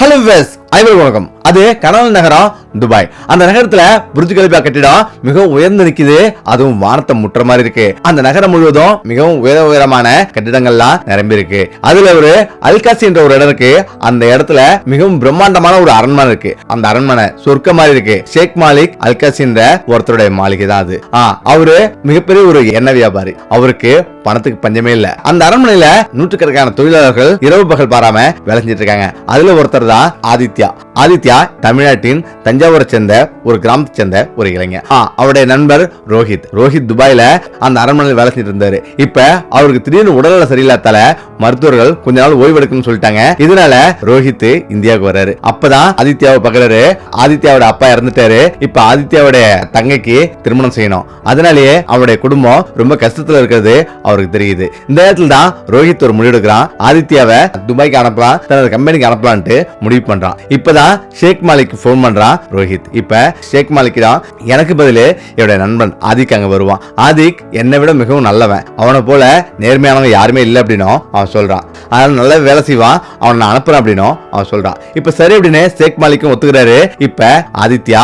Hello வெஸ் அனைவருக்கும் வணக்கம். அது கனல் நகரம் துபாய். அந்த நகரத்துல புர்ஜ் கலிஃபா கட்டிடம் மிகவும் உயர்ந்து நிக்குது. அதுவும் வானத்தை முற்ற மாதிரி இருக்கு. அந்த நகரம் முழுவதும் மிகவும் உயரமான கட்டிடங்கள்லாம் நிரம்பி இருக்கு. அதுல ஒரு அல்காசி என்ற ஒரு இடம் இருக்கு. அந்த இடத்துல மிகவும் பிரம்மாண்டமான ஒரு அரண்மனை இருக்கு. அந்த அரண்மனை சொர்க்க மாதிரி இருக்கு. ஷேக் மாலிக் அல்காசி என்ற ஒருத்தருடைய மாளிகை தான் அது. அவரு மிகப்பெரிய ஒரு எண்ணெய் வியாபாரி. அவருக்கு பணத்துக்கு பஞ்சமே இல்ல. அந்த அரண்மனையில நூற்றுக்கணக்கான தொழிலாளர்கள் இரவு பகல் பாராம வேலை செஞ்சிட்டு இருக்காங்க. அதுல ஒருத்தர் தான் ஆதித்யா தமிழ்நாட்டின் தஞ்சாவூரை சேர்ந்த ஒரு கிராமத்தை சேர்ந்த ஒரு இளைஞர். அவருடைய நண்பர் ரோஹித் துபாயில அந்த அரண்மனையில் வேலை செஞ்சிட்டு இருந்தாரு. இப்ப அவருக்கு திடீர்னு உடல்நல சரியில்லாதால மருத்துவர்கள் கொஞ்ச நாள் ஓய்வு எடுக்கணும்னு சொல்லிட்டாங்க. இதனால ரோஹித் இந்தியாவுக்கு வர்றாரு. அப்பதான் ஆதித்யாவை பார்க்கறாரு. ஆதித்யாவோட அப்பா இறந்துட்டாரு. இப்ப ஆதித்யாவுடைய தங்கைக்கு திருமணம் செய்யணும். அதனாலேயே அவருடைய குடும்பம் ரொம்ப கஷ்டத்துல இருக்கிறது அவருக்கு தெரியுது. இந்த நேரத்துல தான் ரோஹித் ஒரு முடிவு எடுக்கிறான். ஆதித்யாவை துபாய்க்கு அனுப்பலாம், தனது கம்பெனிக்கு அனுப்பலான்ட்டு முடிவு பண்றான். இப்பதான் ஷேக் மாலிக் போன் பண்றான் ரோஹித். இப்ப ஷேக் மாலிக் தான் எனக்கு பதிலு என்னுடைய நண்பன் ஆதிக் அங்க வருவான். ஆதிக் என்னை விட மிகவும் நல்லவன், அவனை போல நேர்மையானவன் யாருமே இல்லை அப்படின்னும் அவன் சொல்றான். அதனால நல்ல வேலை செய்வான், அவனை நான் அனுப்புறேன் அப்படின்னும் அவன் சொல்றான். இப்ப சரி அப்படின்னு ஷேக் மாலிக்கும் ஒத்துக்கிறாரு. இப்ப ஆதித்யா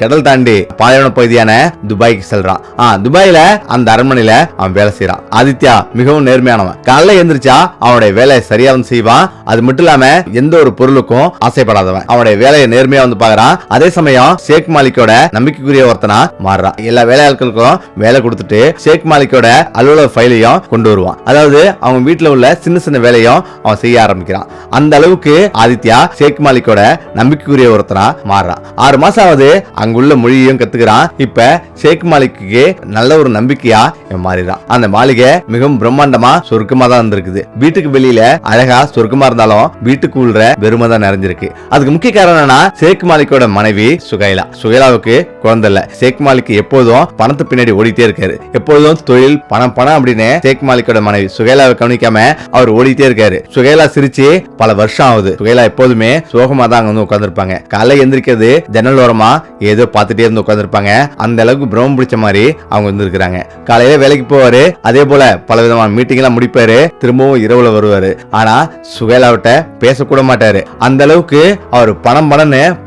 கடல் தாண்டி பாலைவன பகுதியான துபாய்க்கு செல்றான். துபாயில அந்த அரண்மனையில அவன் வேலை செய்யறான். ஆதித்யா மிகவும் நேர்மையானவன். காலைல எந்திரிச்சா அவனுடைய வேலையை சரியா வந்து செய்வான். அது மட்டும் இல்லாம எந்த ஒரு பொருளுக்கும் ஆசைப்படாதவன். அவனுடைய வேலையை நேர்மையா வந்து பாக்குறான். அதே சமயம் ஷேக் மாலிக்கோட நம்பிக்கைக்குரிய ஒருத்தனா மாறுறான். எல்லா வேலையாட்களுக்கும் வேலை கொடுத்துட்டு ஷேக் மாலிக்கோட அலுவலக ஃபைலையும் கொண்டு வருவான். அதாவது அவங்க வீட்டுல உள்ள சின்ன சின்ன வேலையும் அவன் செய்ய ஆரம்பிக்கிறான். அந்த அளவுக்கு ஆதித்யா ஷேக் மாலிக்கோட நம்பிக்கைக்குரிய ஒருத்தனா மாறுறான். 6 மாசம் ஆகுது அங்குள்ள மொழியையும் கத்துக்கிறான். இப்ப ஷேக் மாலிக்கு நல்ல ஒரு நம்பிக்கையா மாறிடுறான். அந்த மாளிகை மிகவும் பிரம்மாண்டமா சொர்க்கமா தான் இருந்திருக்குது. வீட்டுக்கு வெளியில அழகா சொர்க்கமா இருந்தாலும் வீட்டுக்கு உள்ள வெறுமை தான் நிறைஞ்சிருக்கு. அதுக்கு முக்கிய காரணம் என்னன்னா ஷேக் மாலிக்கோட மனைவி சுகைலாவுக்கு குழந்தை இல்ல. ஷேக் மாலிக் எப்போதும் பணத்து பின்னாடி ஓடிட்டே இருக்காரு. எப்போதும் தொழில் பணம் அப்படின்னு ஷேக் மாலிக்கோட மனைவி சுகைலாவை கவனிக்காம அவர் ஓடிட்டே இருக்காரு. சுகைலா சிரிச்சு பல வருஷம் ஆகுது. சுகைலா எப்போதுமே சோகமா தான் அங்க வந்து உட்கார்ந்துருப்பாங்க. காலை எந்திரிக்கிறது ஜன்னல் ஓரமா ஏதோ பார்த்துட்டே இருந்து உட்கார்ந்துருப்பாங்க. அந்த அளவுக்கு பிரம்ம பிடிச்ச மாதிரி அவங்க வந்து இருக்கிறாங்க. காலையில வேலைக்கு போவாரு. அதே போல பல விதமான மீட்டிங் எல்லாம் முடிப்பாரு. திரும்பவும் இரவுல வருவாரு. ஆனா சுகைலாவிட்ட பேசக்கூட மாட்டாரு. அந்த அளவுக்கு அவர்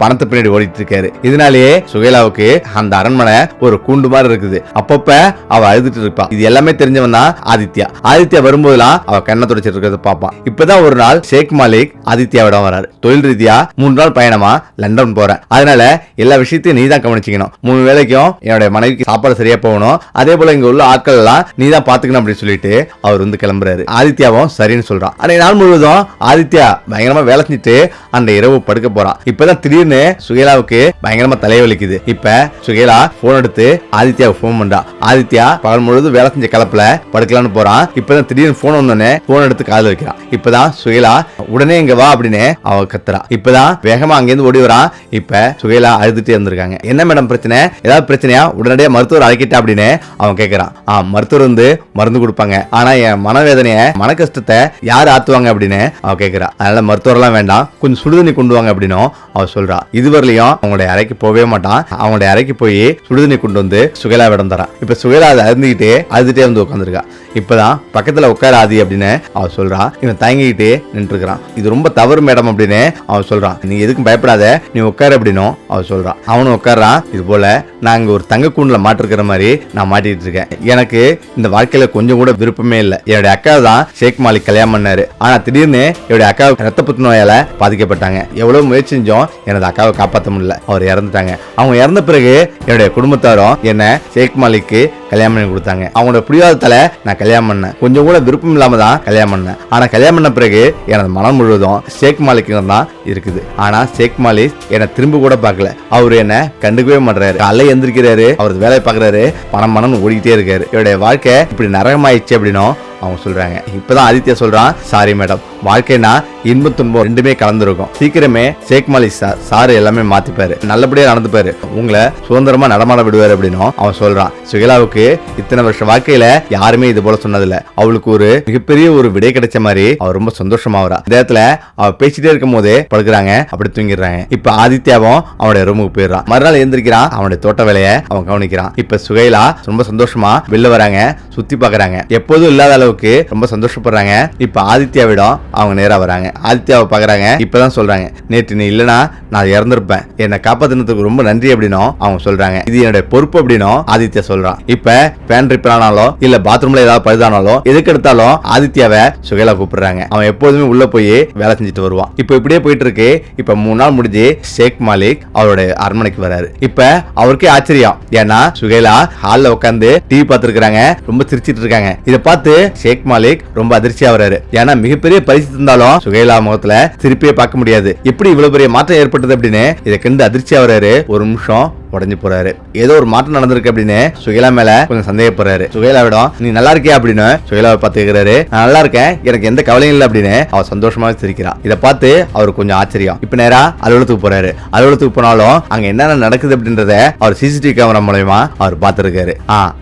பணத்தை பின்னாடி ஓடிட்டு இருக்காரு. இதனாலேயே சுகைலாவுக்கு அந்த அரண்மனை ஒரு கூண்டு மாதிரி இருக்குது. அப்பப்ப அவ அழுதுட்டு இருப்பான். இது எல்லாமே தெரிஞ்சவன் தான் ஆதித்யா வரும்போதெல்லாம் அவ கண்ணை துடைச்சிட்டு இருக்கிறத பாப்பான். இப்பதான் ஒரு நாள் ஷேக் மாலிக் ஆதித்யாவிடம் வராரு. தொழில் ரீதியா 3 நாள் பயணமா லண்டன் போறேன். அதனால எல்லா விஷயத்தையும் நீ தான் கவனிச்சுக்கணும். 3 வேளைக்கும் என்னுடைய மனைவிக்கு சாப்பாடு சரியா போகணும். அதே போல இங்க உள்ள ஆட்கள் எல்லாம் நீ தான் பாத்துக்கணும் அப்படின்னு சொல்லிட்டு அவர் வந்து கிளம்புறாரு. ஆதித்யாவும் சரின்னு சொல்றான். அன்னைக்கு நாள் முழுவதும் ஆதித்யா பயங்கரமா வேலை செஞ்சுட்டு அந்த இரவு படுக்க போறான். இப்பதான் திடீர்னு சுகைலாவுக்கு பயங்கரமா தலைவலிக்குது. இப்ப சுகைலா போன் எடுத்து ஆதித்யாவுக்கு போன் பண்றா. ஆதித்யா பகல் முழுவதும் வேலை செஞ்ச கலப்புல படுக்கலான்னு போறான். இப்பதான் திடீர்னு போன் வந்தோடனே போன் எடுத்து காதுல வைக்கிறான். இப்பதான் சுகைலா உடனே இங்க வா அப்படின்னு அவ கத்துறா. இப்பதான் வேகமா அங்கிருந்து ஓடி வரான். இப்ப சுகைலா அழுதுட்டே இருந்திருக்காங்க. என்ன மேடம் பிரச்சனை, ஏதாவது பிரச்சனையா உடனடியா மருத்துவர் அழைக்கிட்டா அப்படின்னு அவன் கேட்கறான். மருத்துவர் வந்து மருந்து கொடுப்பாங்க. ஆனா என் மனவேதனைய மன கஷ்டத்தை யாரு ஆத்துவாங்க அப்படின்னு அவ கேட்கிறா. அதனால மருத்துவர் எல்லாம் வேண்டாம், கொஞ்சம் சுடுதண்ணி கொண்டு வாங்க அப்படின்னு அவ சொல்றா. இதுவரையிலையும் அவங்களுடைய அறைக்கு போகவே மாட்டான். அவங்களுடைய அறைக்கு போய் சுடுதண்ணி கொண்டு வந்து சுகைலாவிடம் தரான். இப்ப சுகைலா அதை அழுதுட்டே வந்து உட்காந்துருக்கா. இப்பதான் பக்கத்துல உட்கார ஆதி அப்படின்னு அவ சொல்றா. இவன் தயங்கிக்கிட்டே நின்று இருக்கிறான். இது ரொம்ப தவறு மேடம் அப்படின்னு அவ சொல்றான். நீ எதுக்கும் பயப்படாத, நீ உட்காரு அப்படின்னும் அவ சொல்றான். அவனும் உட்காரான். இது போல நான் இங்க ஒரு தங்க கூண்டுல மாட்டிருக்கிற மாதிரி நான் மாட்டிட்டு இருக்கேன். எனக்கு இந்த வாழ்க்கையில கொஞ்சம் கூட விருப்பமே இல்லை. என்னுடைய அக்கா தான் ஷேக் மாலிக் கல்யாணம் பண்ணாரு. ஆனா திடீர்னு என்னுடைய அக்காவுக்கு ரத்த புற்று நோயால பாதிக்கப்பட்டாங்க. எவ்வளவு முயற்சி செஞ்சோம் எனது அக்காவை காப்பாற்ற முடியல. அவர் இறந்துட்டாங்க. அவங்க இறந்த பிறகு என்னுடைய குடும்பத்தாரும் என்ன ஷேக் மாலிக்கு கல்யாணம் பண்ணி கொடுத்தாங்க. அவங்களோட பிடிவாதத்தால நான் கல்யாணம் பண்ணேன். கொஞ்சம் கூட விருப்பம் இல்லாம தான் கல்யாணம் பண்ணேன். ஆனா கல்யாணம் பண்ண பிறகு எனது மனம் முழுவதும் ஷேக் மாலிக் தான் இருக்குது. ஆனா ஷேக் மாலிக் என்ன திரும்ப கூட பார்க்கல. அவரு என்ன கண்டுக்கவே மாட்டாரு. காலைல எந்திரிக்கிறாரு, அவரது வேலையை பாக்குறாரு, பணம் ஓடிக்கிட்டே இருக்காரு. இவருடைய வாழ்க்கை இப்படி நரகமாயிடுச்சு அப்படின்னும் அவங்க சொல்றாங்க. இப்பதான் ஆதித்யா சொல்றான், சாரி மேடம், வாழ்க்கைனா இன்பம் துன்பம் ரெண்டுமே கலந்துருக்கும். சீக்கிரமே ஷேக் மாலிக் சார் எல்லாமே மாத்திப்பாரு, நல்லபடியா நடந்துப்பாரு, உங்களை சுதந்திரமா நடமாட விடுவாரு அப்படின்னும் அவன் சொல்றான். சுகைலாவுக்கு இத்தனை வருஷம் வாழ்க்கையில யாருமே இது போல சொன்னதில்ல. அவளுக்கு ஒரு மிகப்பெரிய ஒரு விடை கிடைச்ச மாதிரி அவர் ரொம்ப சந்தோஷமாவரா. இந்த இடத்துல அவ பேசிட்டே இருக்கும் போதே படுக்கிறாங்க, அப்படி தூங்கிடுறாங்க. இப்ப ஆதித்யாவும் அவனுடைய ரூமுக்கு போயிடுறான். மறுநாள் எந்திரிக்கிறான், அவனுடைய தோட்ட வேலையை அவன் கவனிக்கிறான். இப்ப சுகைலா ரொம்ப சந்தோஷமா வெளில வராங்க, சுத்தி பாக்குறாங்க. எப்போதும் இல்லாத அளவுக்கு ரொம்ப சந்தோஷப்படுறாங்க. இப்ப ஆதித்யாவிடம் அவங்க நேரா வராங்க. ஆதித்யாவை பாக்குறாங்க. இப்பதான் சொல்றாங்க, நேற்று நீ இல்லனா நான் இறந்திருப்பேன், என்னை காப்பாத்தினதுக்கு ரொம்ப நன்றி அப்படின்னும் அவங்க சொல்றாங்க. இது என்னுடைய பொறுப்பு அப்படின்னும் ஆதித்யா சொல்றான். இப்ப ஃபேன் ரிப்பேர் ஆனாலும் இல்ல பாத்ரூம்ல ஏதாவது பழுதானாலும் எதுக்கு எடுத்தாலும் ஆதித்யாவை சுகைலா கூப்பிடுறாங்க. அவன் எப்போதுமே உள்ள போய் வேலை செஞ்சுட்டு வருவான். இப்ப இப்படியே போயிட்டு இருக்கு. இப்ப 3 நாள் முடிஞ்சு ஷேக் மாலிக் அவருடைய அரண்மனைக்கு வராரு. இப்ப அவருக்கே ஆச்சரியம், ஏன்னா சுகைலா ஹால்ல உட்காந்து டிவி பார்த்திருக்காங்க, ரொம்ப சிரிச்சிட்டு இருக்காங்க. இதை பார்த்து ஷேக் மாலிக் ரொம்ப அதிர்ச்சியா வராரு. ஏன்னா மிகப்பெரிய பரிசு இருந்தாலும் சுகைலா முகத்துல சிரிப்பே பார்க்க முடியாது. எப்படி இவ்வளவு பெரிய மாற்றம் ஏற்பட்டது அப்படின்னு இதை கண்டு அதிர்ச்சியா வராரு. ஒரு நிமிஷம் உடஞ்சு போறாரு. ஏதோ ஒரு மாற்றம் நடந்திருக்கு அப்படின்னு சுகைலா மேல கொஞ்சம் சந்தேகப்படுறாரு. சுகைலாவிடம் நீ நல்லா இருக்கியா அப்படின்னு சுகைலாவை பார்த்து கேக்குறாரு. நான் நல்லா இருக்கேன், எனக்கு எந்த கவலையும் இல்லை அப்படின்னு அவர் சந்தோஷமா சிரிக்கிறான். இதை பார்த்து அவருக்கு கொஞ்சம் ஆச்சரியம். இப்ப நேரா அலுவலகத்துக்கு போறாரு. அலுவலகத்துக்கு போனாலும் அங்க என்னென்ன நடக்குது அப்படின்றத அவர் சிசிடிவி கேமரா மூலமா அவர் பார்த்திருக்காரு.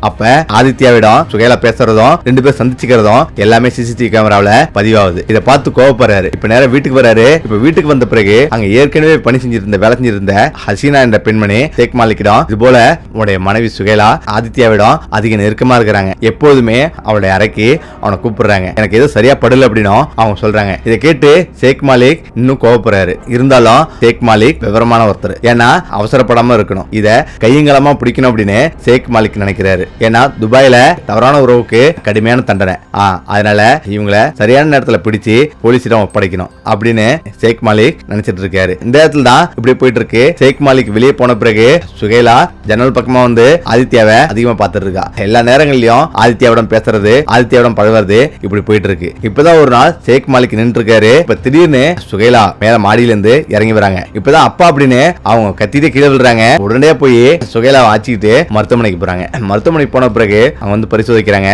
அப்ப ஆதித்யாவிடம் சுகைலா பேசுறதும் 2 பேர் சந்திச்சுக்கிறதும் எல்லாமே சிசிடிவி கேமராவில பதிவாகுது. இதை பார்த்து கோவப்படுறாரு. இப்ப நேரம் வீட்டுக்கு வராரு. இப்ப வீட்டுக்கு வந்த பிறகு அங்க ஏற்கனவே பணி செஞ்சிருந்த வேலை செஞ்சிருந்த ஹசீனா என்ற பெண்மணி ஷேக் மாலிக்கிடம் இது போல உன்னுடைய மனைவி சுகைலா ஆதித்யாவிடம் அதிக நெருக்கமா இருக்கிறாங்க, எப்போதுமே அவளுடைய அறைக்கு அவனை கூப்பிடுறாங்க, எனக்கு ஏதோ சரியா படல அப்படின்னு அவங்க சொல்றாங்க. இதை கேட்டு ஷேக் மாலிக் இன்னும் கோவப்படுறாரு. இருந்தாலும் ஷேக் மாலிக் விவரமான ஒருத்தர், ஏன்னா அவசரப்படாம இருக்கணும், இத கையங்கலமா பிடிக்கணும் அப்படின்னு ஷேக் மாலிக் நினைக்கிறாரு. ஏன்னா துபாயில தவறான உறவுக்கு கடுமையான தண்டனை, அதனால இவங்களை சரியான நேரத்துல பிடிச்சு போலீசிடம் ஒப்படைக்கணும் அப்படின்னு ஷேக் மாலிக் நினைச்சிட்டு இருக்காரு. இந்த இடத்துல தான் இப்படி போயிட்டு இருக்கு. ஷேக் மாலிக் வெளியே போன பிறகு சுகைலா ஜன்னல் பக்கமா வந்து ஆதித்யாவை அதிகமா பார்த்துட்டு இருக்கா. எல்லா நேரங்களிலும் ஆதித்யாவிடம் பேசுறது, ஆதித்யாவிடம் பழகுறது இப்படி போயிட்டு இருக்கு. இப்பதான் ஒரு நாள் ஷேக் மாலிக் நின்று இருக்காரு. இப்ப திடீர்னு சுகைலா மேல மாடியில இருந்து இறங்கி வராங்க. இப்பதான் அப்பா அப்படின்னு அவங்க கத்திட்டே கீழே விழுறாங்க. உடனே போய் சுகைலாவை ஆச்சிக்கிட்டு மருத்துவமனைக்கு போறாங்க. மருத்துவமனைக்கு போன பிறகு அவங்க வந்து பரிசோதிக்கிறாங்க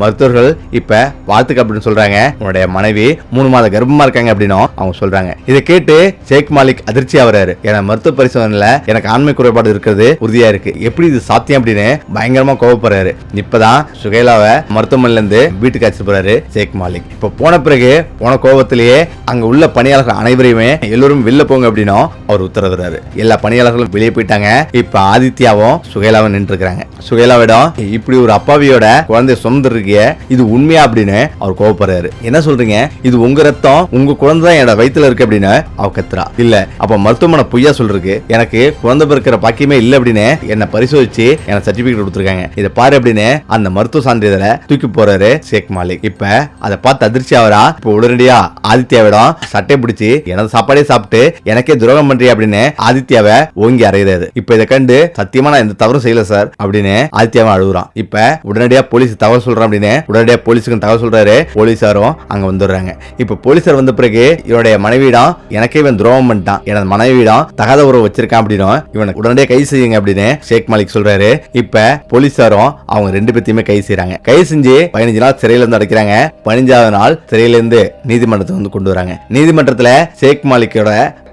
மருத்துவர்கள். இப்ப வாழ்த்துக்கு அப்படின்னு சொல்றாங்க, உன்னுடைய மனைவி 3 மாத கர்ப்பமா இருக்காங்க அப்படின்னு அவங்க சொல்றாங்க. இதை கேட்டு ஷேக் மாலிக் அதிர்ச்சியா வராரு. ஏன்னா மருத்துவ பரிசோதனையில எனக்கு ஆண்மை குறைபாடு இருக்கிறது உறுதியா இருக்கு, எப்படி இது சாத்தியம் அப்படின்னு பயங்கரமா கோவப்படுறாரு. இப்பதான் சுகைலாவை மருத்துவமனையில இருந்து வீட்டுக்கு அழைச்சிட்டு போறாரு ஷேக் மாலிக். இப்ப போன பிறகு போன கோபத்திலேயே அங்க உள்ள பணியாளர்கள் அனைவரையுமே எல்லோரும் வெளில போங்க அப்படின்னு அவர் உத்தரவிடுறாரு. எல்லா பணியாளர்களும் வெளியே போயிட்டாங்க. இப்ப ஆதித்யாவும் சுகைலாவும் நின்று இருக்காங்க. சுகைலாவிடம் இப்படி ஒரு அப்பாவியோட குழந்தை சுமந்துருக்கிய, இது உண்மையா அப்படின்னு அவர் கோவப்படுறாரு. என்ன சொல்றீங்க, இது உங்க ரத்தம், உங்க குழந்தை தான் என்னோட வயித்துல இருக்கு அப்படின்னு அவ கத்துறா. இல்ல அப்ப மருத்துவமனை பொய்யா சொல்றதுக்கு, எனக்கு குழந்தை பிறக்கிற பாக்கியமே இல்ல அப்படின்னு என்ன பரிசோதிச்சு எனக்கு சர்டிபிகேட் கொடுத்துருக்காங்க, இதை பாரு அப்படின்னு அந்த மருத்துவ சான்றிதழை தூக்கி போறாரு ஷேக் மாலிக். இப்ப அதை பார்த்து அதிர்ச்சி ஆவரா. இப்ப உடனடியா ஆதித்யாவிடம் சட்டை பிடிச்சி எனது சாப்பாடே சாப்பிட்டு எனக்கே துரோகம் பண்றியா அப்படின்னு ஆதித்யாவை ஓங்கி அறையிறாரு. இப்ப இதை கண்டு சத்தியமா நான் எந்த தவறும் செய்யல சார் அப்படின்னு ஆதித்யாவை அழுகுறான். இப்ப உடனடியா போலீஸ் தகவல் சொல்றான் அப்படின்னு உடனடியா போலீஸுக்கு தகவல் சொல்றாரு. போலீசாரும் அங்க வந்துடுறாங்க. இப்ப போலீசார் வந்த பிறகு இவனுடைய மனைவியிடம் எனக்கே இவன் துரோகம் பண்ணிட்டான், எனது மனைவியிடம் தகாத உறவு வச்சிருக்கான் அப்படின்னு இவனுக்கு உடனடியாக கைது செய்யுங்க அப்படின்னு ஷேக் மாலிக் சொல்றாரு. இப்ப போலீசாரும் அவங்க 2 பேத்தையுமே கைது செய்யறாங்க. கைது செஞ்சு 15 நாள் சிறையில இருந்து அடைக்கிறாங்க. 15வது நாள் சிறையில இருந்து நீதிமன்றத்தை வந்து கொண்டு வராங்க. நீதிமன்றத்துல ஷேக் மாலிக்கோட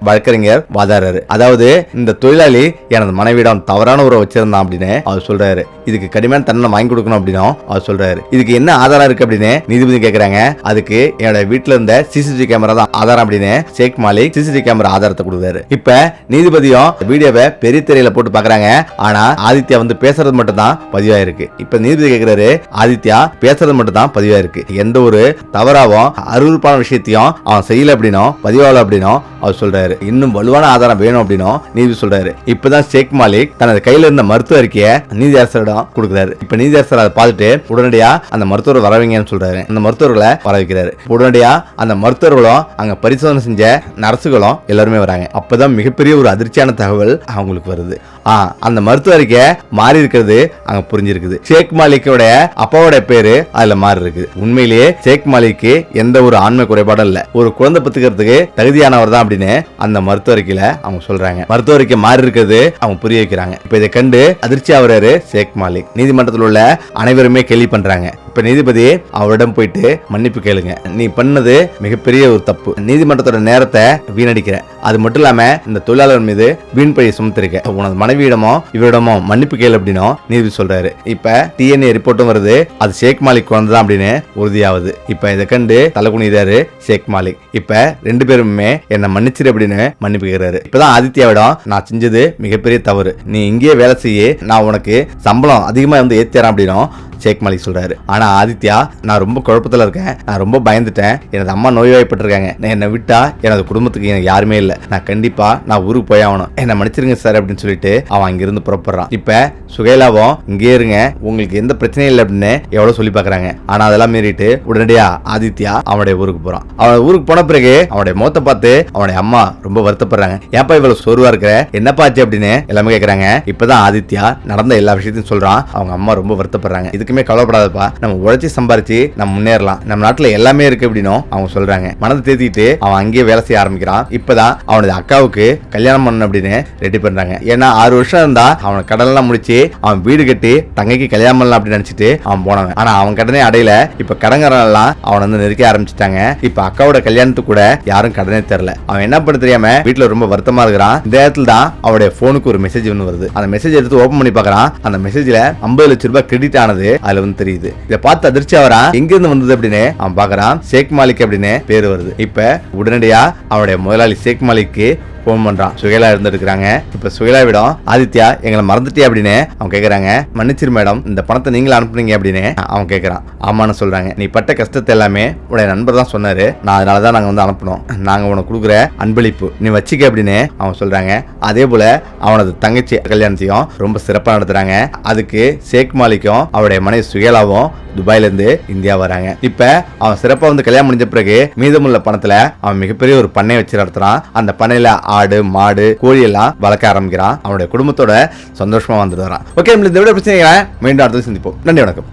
வழக்கறிஞர் வாதாடுறாரு. அதாவது இந்த தொழிலாளி எனது மனைவியிடம் தவறான உறவு வச்சிருந்தான் அப்படின்னு அவர் சொல்றாரு. இதுக்கு கடுமையான தண்டனை வாங்கி கொடுக்கணும் அப்படின்னு அவர் சொல்றாரு. இதுக்கு என்ன ஆதாரம் இருக்கு அப்படின்னு நீதிபதி கேக்குறாங்க. அதுக்கு என்னோட வீட்டுல இருந்த சிசிடிவி கேமரா தான் ஆதாரம் அப்படின்னு ஷேக் மாலிக் சிசிடிவி கேமரா ஆதாரத்தை கொடுக்குறாரு. இப்ப நீதிபதியும் வீடியோவை பெரிய திரையில போட்டு பாக்குறாங்க. ஆனா ஆதித்யா வந்து பேசுறது மட்டும் தான் பதிவாயிருக்கு. இப்ப நீதிபதி கேக்குறாரு, ஆதித்யா பேசுறது மட்டும் தான் பதிவாயிருக்கு, எந்த ஒரு தவறாவும் அருவருப்பான விஷயத்தையும் அவன் செய்யல அப்படின்னும் பதிவாகல அப்படின்னும் அவர் சொல்றாரு. இன்னும் வலுவான ஆதாரம் வேணும் அப்படின்னும் நீதி சொல்றாரு. இப்பதான் ஷேக் மாலிக் தனது கையில இருந்த மருத்துவ அறிக்கையை நீதியரசரிடம் கொடுக்கிறாரு. இப்ப நீதியரசர் அதை பார்த்துட்டு உடனடியா அந்த மருத்துவர் வரவீங்கன்னு சொல்றாரு. அந்த மருத்துவர்களை வர வைக்கிறாரு. உடனடியா அந்த மருத்துவர்களும் அங்க பரிசோதனை செஞ்ச நர்சுகளும் எல்லாருமே வராங்க. அப்பதான் மிகப்பெரிய ஒரு அதிர்ச்சியான தகவல் அவங்களுக்கு வருது. அந்த மருத்துவ அறிக்கை மாறி இருக்கிறது அங்க புரிஞ்சிருக்குது. ஷேக் மாலிக்கோட அப்பாவோட பேரு அதுல மாறி இருக்குது. உண்மையிலேயே ஷேக் மாலிக்கு எந்த ஒரு ஆண்மை குறைபாடும் இல்ல, ஒரு குழந்தை பத்துக்கிறதுக்கு தகுதியானவர் தான் அப்படின்னு அந்த மருத்துவ அறிக்கையில அவங்க சொல்றாங்க. மருத்துவ அறிக்கை மாறி இருக்கிறது அவங்க புரிய வைக்கிறாங்க. இப்ப இதை கண்டு அதிர்ச்சி ஆகுறாரு ஷேக் மாலிக். நீதிமன்றத்தில் உள்ள அனைவருமே கேள்வி பண்றாங்க. இப்ப நீதிபதி அவரிடம் போயிட்டு மன்னிப்பு கேளுங்க, நீ பண்ணது மிகப்பெரிய ஒரு தப்பு, நீதிமன்றத்தோட நேரத்தை வீணடிக்கிற, அது மட்டும் இல்லாம இந்த தொழிலாளர் மீது வீண் பழியை சுமத்திருக்க, உனது மனைவியிடமோ இவரிடமோ மன்னிப்பு கேளு அப்படின்னு நீதிபதி சொல்றாரு. இப்ப டிஎன்ஏ ரிப்போர்ட்டும் வருது, அது ஷேக் மாலிக் வந்ததான் அப்படின்னு உறுதியாவது. இப்ப இதை கண்டு தலைகுனிதாரு ஷேக் மாலிக். இப்ப 2 பேருமே என்ன மன்னிச்சிரு அப்படின்னு மன்னிப்பு கேட்கிறாரு. இப்பதான் ஆதித்யாவிடம் நான் செஞ்சது மிகப்பெரிய தவறு, நீ இங்கேயே வேலை செய்ய, நான் உனக்கு சம்பளம் அதிகமா வந்து ஏத்தறேன் அப்படின்னு ஷேக் மாலிக் சொல்றாரு. ஆனா ஆதித்யா, நான் ரொம்ப குழப்பத்துல இருக்கேன், நான் ரொம்ப பயந்துட்டேன், எனது அம்மா நோய்வாய்ப்பட்டிருக்காங்க, என்னை விட்டா எனது குடும்பத்துக்கு எனக்கு யாருமே இல்ல, நான் கண்டிப்பா நான் ஊருக்கு போய் ஆகணும், என்ன மன்னிச்சிருங்க சார் அப்படின்னு சொல்லிட்டு அவன் அங்கிருந்து புறப்படுறான். இப்ப சுகைலாவும் இங்கே இருங்க, உங்களுக்கு எந்த பிரச்சனையும் இல்லை அப்படின்னு எவ்வளவு சொல்லி பாக்குறாங்க. ஆனா அதெல்லாம் மீறிட்டு உடனடியா ஆதித்யா அவனுடைய ஊருக்கு போறான். அவன் ஊருக்கு போன பிறகு அவனுடைய முகத்தை பார்த்து அவனுடைய அம்மா ரொம்ப வருத்தப்படுறாங்க. ஏப்பா இவ்வளவு சோர்வா இருக்கிற, என்னப்பா ஆச்சு அப்படின்னு எல்லாமே கேக்குறாங்க. இப்பதான் ஆதித்யா நடந்த எல்லா விஷயத்தையும் சொல்றான். அவங்க அம்மா ரொம்ப வருத்தப்படுறாங்க. இதுக்குமே கவலைப்படாதப்பா, நம்ம உழைச்சி சம்பாரிச்சு நம்ம முன்னேறலாம், நம்ம நாட்டுல எல்லாமே இருக்கு அப்படின்னு அவங்க சொல்றாங்க. மனதை தேத்திட்டு அவன் அங்கேயே வேலை செய்ய ஆரம்பிக்கிறான். இப்பதான் அவனது அக்காவுக்கு கல்யாணம் பண்ணணும் அப்படின்னு ரெடி பண்றாங்க. ஏன்னா 6 வருஷம் இருந்தா அவன் கடன்லாம் முடிச்சு அவன் வீடு கட்டி தங்கைக்கு கல்யாணம் பண்ணலாம் அப்படின்னு நினைச்சிட்டு அவன் போனவன். ஆனா அவன் கடனே அடையில. இப்ப கடன்காரன் எல்லாம் அவன் வந்து நெருக்க ஆரம்பிச்சுட்டாங்க. இப்ப அக்காவோட கல்யாணத்துக்கு கூட யாரும் கடனே தெரியல. அவன் என்ன பண்ண தெரியாம வீட்டுல ரொம்ப வருத்தமா இருக்கிறான். இந்த இடத்துல தான் அவனுடைய போனுக்கு ஒரு மெசேஜ் ஒன்று வருது. அந்த மெசேஜ் எடுத்து ஓபன் பண்ணி பாக்குறான். அந்த மெசேஜ்ல 50 லட்சம் ரூபாய் கிரெடிட் ஆனது அதுல வந்து தெரியுது. இதை பார்த்து அதிர்ச்சி ஆவறான். எங்க இருந்து வந்தது அப்படின்னு அவன் பாக்குறான். ஷேக் மாலிக் அப்படின்னு பேரு வருது. இப்ப உடனடியா அவனுடைய முதலாளி ஷேக் மாலிக்கு போன் பண்றான். சுகைலா இருந்துருக்காங்க. இப்ப சுகைலாவிடம் ஆதித்யா எங்களை மறந்துட்டே அப்படின்னு அவன் கேக்குறாங்க. மன்னிச்சிரு மேடம், இந்த பணத்தை நீங்களும் அனுப்புனீங்க அப்படின்னு அவன் கேக்குறான். ஆமான்னு சொல்றாங்க. நீ பட்ட கஷ்டத்தை எல்லாமே உடைய நண்பர் தான் சொன்னாரு, நான் அதனாலதான் நாங்க வந்து அனுப்பணும், நாங்க உனக்கு கொடுக்குற அன்பளிப்பு நீ வச்சிக்க அப்படின்னு அவன் சொல்றாங்க. அதே போல அவனது தங்கச்சி கல்யாணத்தையும் ரொம்ப சிறப்பா நடத்துறாங்க. அதுக்கு ஷேக் மாலிக்கும் அவருடைய மனைவி சுகைலாவும் துபாயில இருந்து இந்தியா வராங்க. இப்ப அவன் சிறப்பா வந்து கல்யாணம் முடிஞ்ச பிறகு மீதமுள்ள பணத்துல அவன் மிகப்பெரிய ஒரு பண்ணை வச்சு நடத்துறான். அந்த பண்ணையில ஆடு, மாடு, கோழி எல்லாம் வளர்க்க ஆரம்பிக்கிறான். அவனுடைய குடும்பத்தோட சந்தோஷமா வந்துட்டு வரான். ஓகே, இந்த விட பிரச்சனைகளை மீண்டும் அடுத்து சந்திப்போம். நன்றி, வணக்கம்.